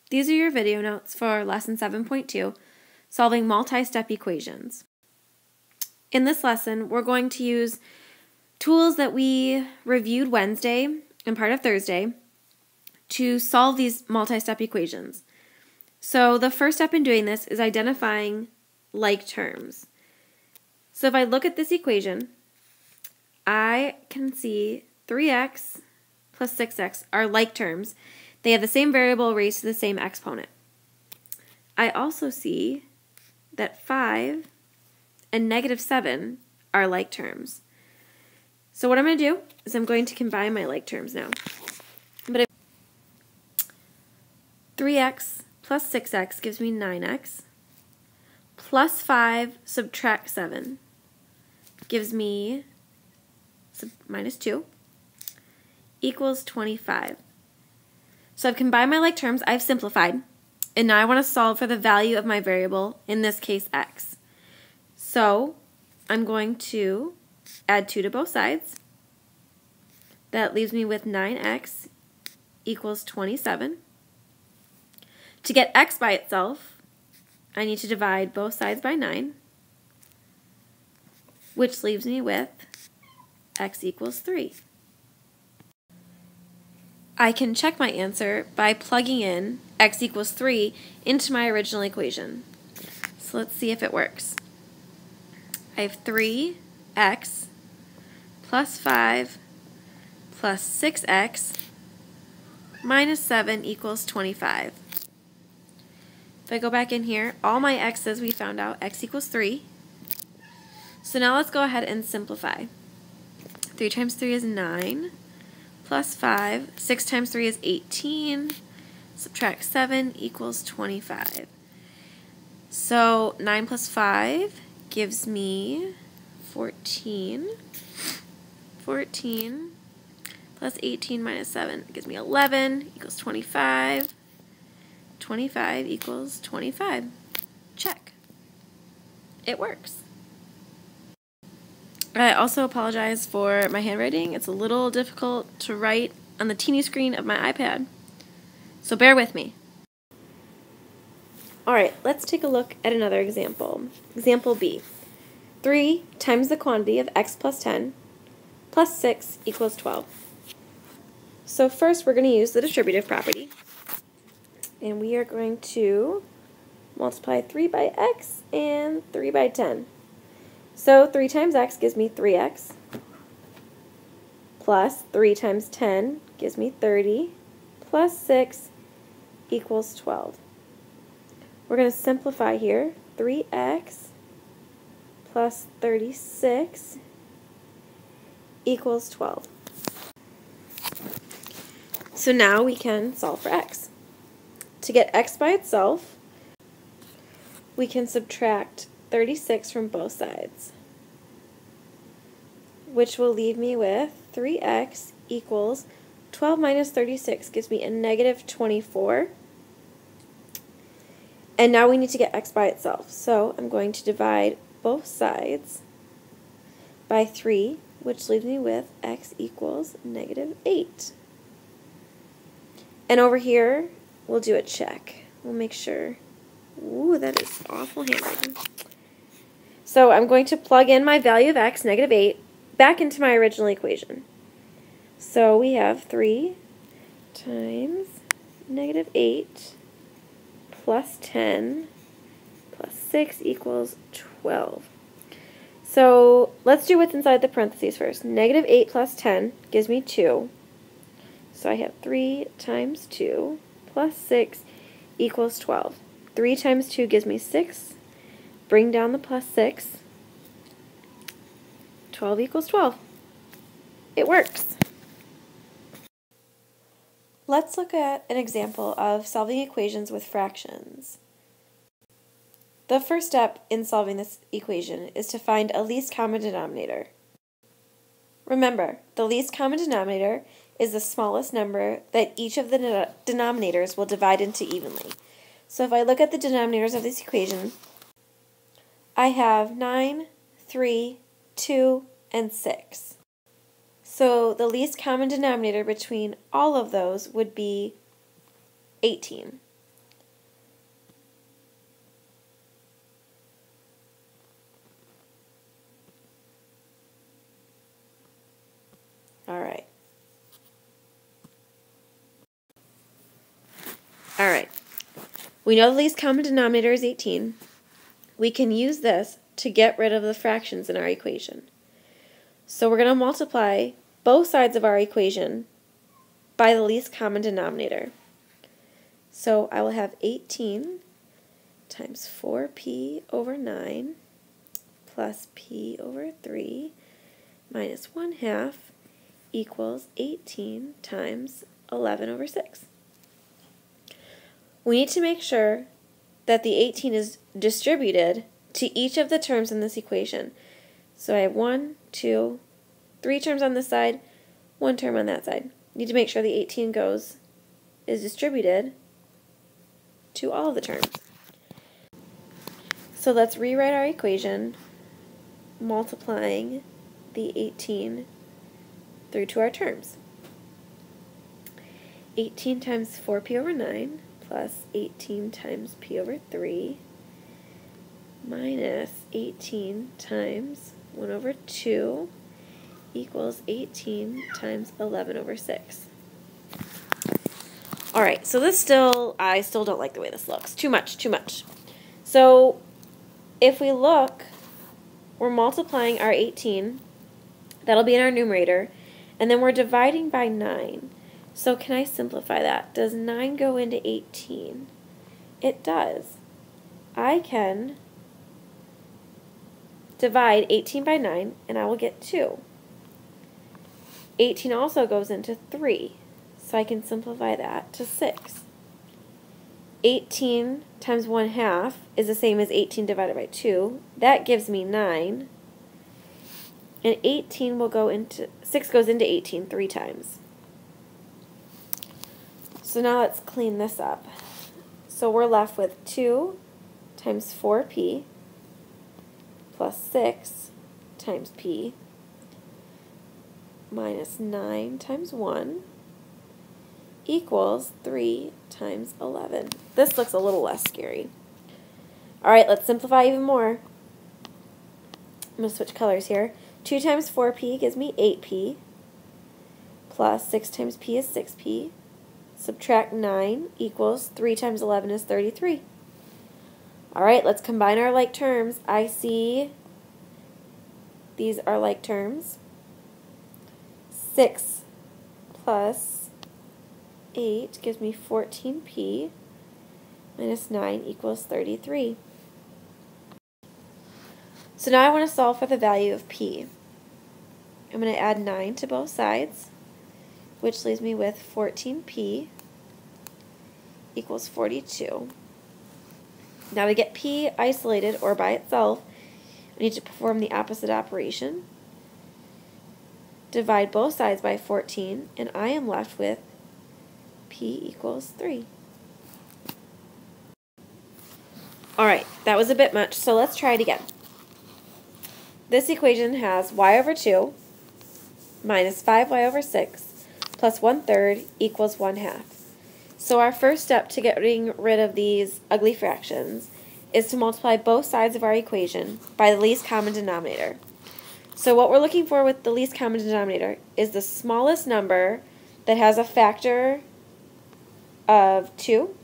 These are your video notes for Lesson 7.2, Solving Multi-Step Equations. In this lesson, we're going to use tools that we reviewed Wednesday and part of Thursday to solve these multi-step equations. So the first step in doing this is identifying like terms. So if I look at this equation, I can see 3x plus 6x are like terms. They have the same variable raised to the same exponent. I also see that 5 and negative 7 are like terms. So what I'm going to do is I'm going to combine my like terms now. But 3x plus 6x gives me 9x, plus 5 subtract 7 gives me minus 2, equals 25. So I've combined my like terms, I've simplified, and now I want to solve for the value of my variable, in this case x. So I'm going to add 2 to both sides. That leaves me with 9x equals 27. To get x by itself, I need to divide both sides by 9, which leaves me with x equals 3. I can check my answer by plugging in x equals 3 into my original equation. So let's see if it works. I have 3x plus 5 plus 6x minus 7 equals 25. If I go back in here, all my x's we found out, x equals 3. So now let's go ahead and simplify. 3 times 3 is 9, plus 5. 6 times 3 is 18. Subtract 7 equals 25. So 9 plus 5 gives me 14. 14 plus 18 minus 7 gives me 11 equals 25. 25 equals 25. Check. It works. I also apologize for my handwriting. It's a little difficult to write on the teeny screen of my iPad, so bear with me. Alright, let's take a look at another example. Example B. 3 times the quantity of x plus 10 plus 6 equals 12. So first we're going to use the distributive property, and we are going to multiply 3 by x and 3 by 10. So 3 times x gives me 3x, plus 3 times 10 gives me 30, plus 6 equals 12. We're going to simplify here. 3x plus 36 equals 12. So now we can solve for x. To get x by itself, we can subtract 36 from both sides, which will leave me with 3x equals 12 minus 36 gives me a negative 24. And now we need to get x by itself. So I'm going to divide both sides by 3, which leaves me with x equals negative 8. And over here, we'll do a check. We'll make sure. Ooh, that is awful handwriting. So I'm going to plug in my value of x, negative 8, back into my original equation. So we have 3 times negative 8 plus 10 plus 6 equals 12. So let's do what's inside the parentheses first. Negative 8 plus 10 gives me 2. So I have 3 times 2 plus 6 equals 12. 3 times 2 gives me 6. Bring down the plus 6. 12 equals 12. It works. Let's look at an example of solving equations with fractions. The first step in solving this equation is to find a least common denominator. Remember, the least common denominator is the smallest number that each of the denominators will divide into evenly. So if I look at the denominators of this equation, I have 9, 3, 2, and 6. So the least common denominator between all of those would be 18. All right. All right. We know the least common denominator is 18. We can use this to get rid of the fractions in our equation. So we're going to multiply both sides of our equation by the least common denominator. So I will have 18 times 4p over 9 plus p over 3 minus 1/2 equals 18 times 11 over 6. We need to make sure that the 18 is distributed to each of the terms in this equation. So I have 1, 2, 3 terms on this side, 1 term on that side. Need to make sure the 18 is distributed to all of the terms. So let's rewrite our equation, multiplying the 18 through to our terms. 18 times 4p over 9 plus 18 times p over 3 minus 18 times 1 over 2 equals 18 times 11 over 6. Alright, so I still don't like the way this looks. Too much. So if we look, we're multiplying our 18, that'll be in our numerator, and then we're dividing by 9. So can I simplify that? Does 9 go into 18? It does. I can divide 18 by 9, and I will get 2. 18 also goes into 3, so I can simplify that to 6. 18 times 1/2 is the same as 18 divided by 2. That gives me 9. And 6 goes into 18 3 times. So now let's clean this up. So we're left with 2 times 4p plus 6 times p minus 9 times 1 equals 3 times 11. This looks a little less scary. All right, let's simplify even more. I'm going to switch colors here. 2 times 4p gives me 8p plus 6 times p is 6p. Subtract 9 equals 3 times 11 is 33. All right, let's combine our like terms. I see these are like terms. 6 plus 8 gives me 14p minus 9 equals 33. So now I want to solve for the value of p. I'm going to add 9 to both sides, which leaves me with 14p equals 42. Now to get p isolated or by itself, I need to perform the opposite operation. Divide both sides by 14, and I am left with p equals 3. Alright, that was a bit much, so let's try it again. This equation has y over 2 minus 5y over 6 plus 1/3 equals 1/2. So our first step to getting rid of these ugly fractions is to multiply both sides of our equation by the least common denominator. So what we're looking for with the least common denominator is the smallest number that has a factor of 2,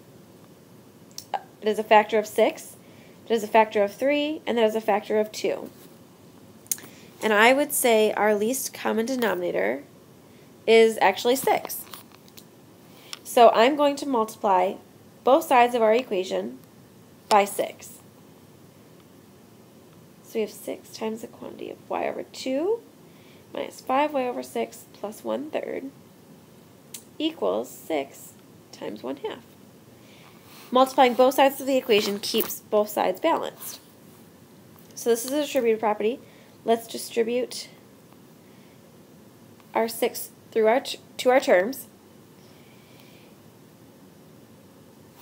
that is a factor of 6, that is a factor of 3, and that is a factor of 2. And I would say our least common denominator is actually 6. So I'm going to multiply both sides of our equation by 6. So we have 6 times the quantity of y over 2 minus 5y over 6 plus 1/3 equals 6 times 1/2. Multiplying both sides of the equation keeps both sides balanced. So this is a distributive property. Let's distribute our 6 through to our terms.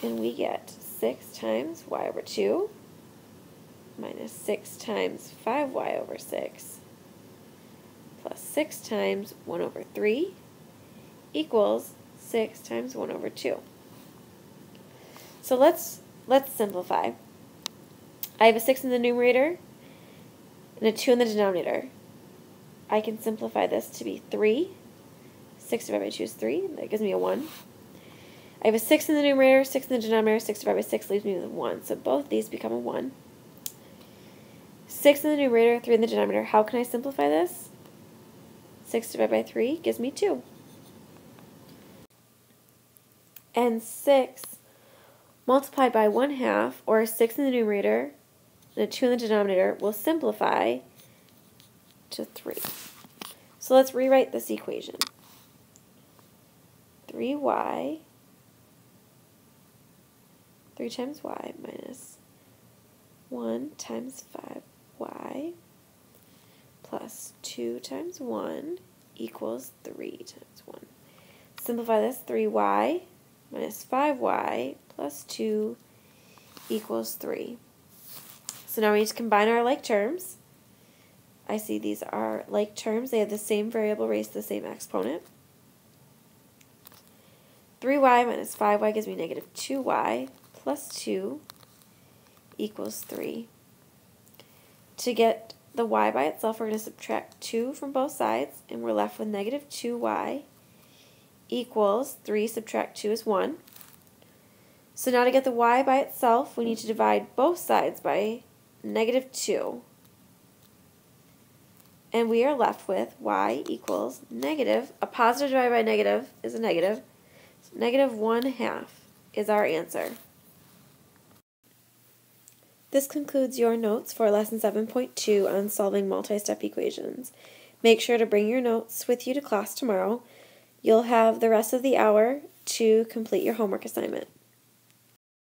And we get 6 times y over 2 minus 6 times 5y over 6 plus 6 times 1 over 3 equals 6 times 1 over 2. So let's simplify. I have a 6 in the numerator and a 2 in the denominator. I can simplify this to be 3 6 divided by 2 is 3. That gives me a 1. I have a 6 in the numerator, 6 in the denominator. 6 divided by 6 leaves me with 1. So both these become a 1. 6 in the numerator, 3 in the denominator. How can I simplify this? 6 divided by 3 gives me 2. And 6 multiplied by 1/2, or 6 in the numerator and a 2 in the denominator, will simplify to 3. So let's rewrite this equation. 3y, 3 times y minus 1 times 5y plus 2 times 1 equals 3 times 1. Simplify this. 3y minus 5y plus 2 equals 3. So now we need to combine our like terms. I see these are like terms. They have the same variable raised to the same exponent. 3y minus 5y gives me negative 2y plus 2 equals 3. To get the y by itself, we're going to subtract 2 from both sides, and we're left with negative 2y equals 3 subtract 2 is 1. So now to get the y by itself, we need to divide both sides by negative 2. And we are left with y equals negative. A positive divided by negative is a negative. So negative 1/2 is our answer. This concludes your notes for Lesson 7.2 on solving multi-step equations. Make sure to bring your notes with you to class tomorrow. You'll have the rest of the hour to complete your homework assignment.